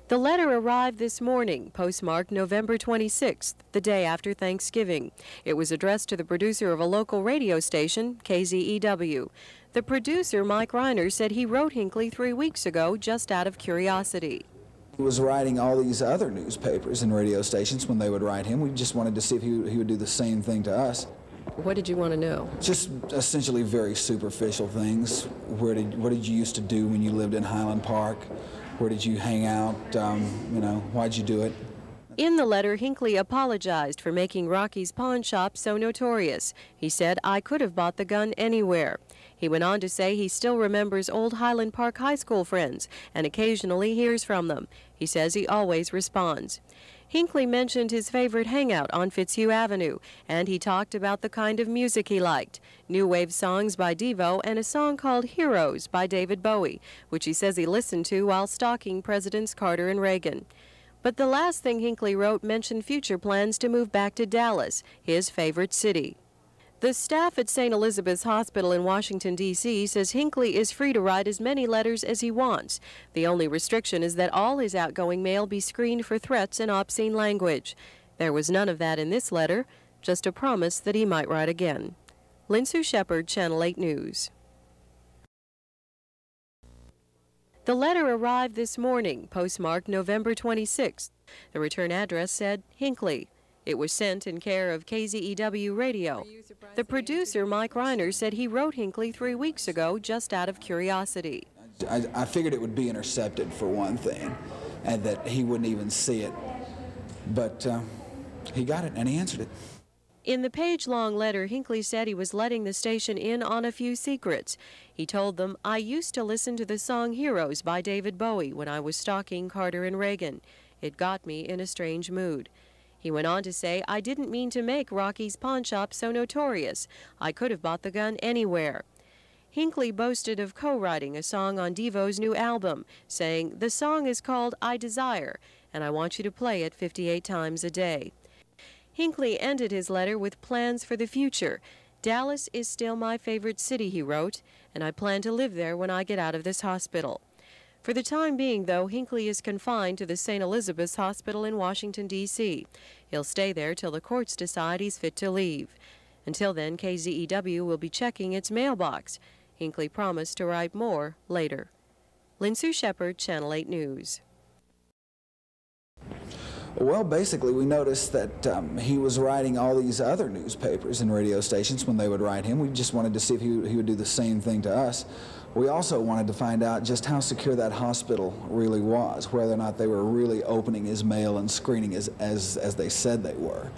The letter arrived this morning, postmarked November 26th, the day after Thanksgiving. It was addressed to the producer of a local radio station, KZEW. The producer, Mike Reiner, said he wrote Hinkley 3 weeks ago just out of curiosity. He was writing all these other newspapers and radio stations when they would write him. We just wanted to see if he would do the same thing to us. What did you want to know? Just essentially very superficial things. What did you used to do when you lived in Highland Park? Where did you hang out? Why'd you do it? In the letter, Hinkley apologized for making Rocky's pawn shop so notorious. He said, "I could have bought the gun anywhere." He went on to say he still remembers old Highland Park High School friends and occasionally hears from them. He says he always responds. Hinkley mentioned his favorite hangout on Fitzhugh Avenue, and he talked about the kind of music he liked, new wave songs by Devo and a song called Heroes by David Bowie, which he says he listened to while stalking Presidents Carter and Reagan. But the last thing Hinkley wrote mentioned future plans to move back to Dallas, his favorite city. The staff at St. Elizabeth's Hospital in Washington, D.C. says Hinkley is free to write as many letters as he wants. The only restriction is that all his outgoing mail be screened for threats and obscene language. There was none of that in this letter, just a promise that he might write again. Lynn Sue Shepard, Channel 8 News. The letter arrived this morning, postmarked November 26th. The return address said Hinkley. It was sent in care of KZEW Radio. The producer, Mike Reiner, said he wrote Hinkley 3 weeks ago just out of curiosity. I figured it would be intercepted for one thing, and that he wouldn't even see it. But he got it, and he answered it. In the page-long letter, Hinkley said he was letting the station in on a few secrets. He told them, "I used to listen to the song Heroes by David Bowie when I was stalking Carter and Reagan. It got me in a strange mood." He went on to say, "I didn't mean to make Rocky's pawn shop so notorious. I could have bought the gun anywhere." Hinkley boasted of co-writing a song on Devo's new album, saying, "The song is called I Desire, and I want you to play it 58 times a day." Hinkley ended his letter with plans for the future. "Dallas is still my favorite city," he wrote, "and I plan to live there when I get out of this hospital." For the time being, though, Hinkley is confined to the St. Elizabeth's Hospital in Washington, D.C. He'll stay there till the courts decide he's fit to leave. Until then, KZEW will be checking its mailbox. Hinkley promised to write more later. Lynn Sue Shepard, Channel 8 News. Well, basically, we noticed that he was writing all these other newspapers and radio stations when they would write him. We just wanted to see if he would do the same thing to us. We also wanted to find out just how secure that hospital really was, whether or not they were really opening his mail and screening as they said they were.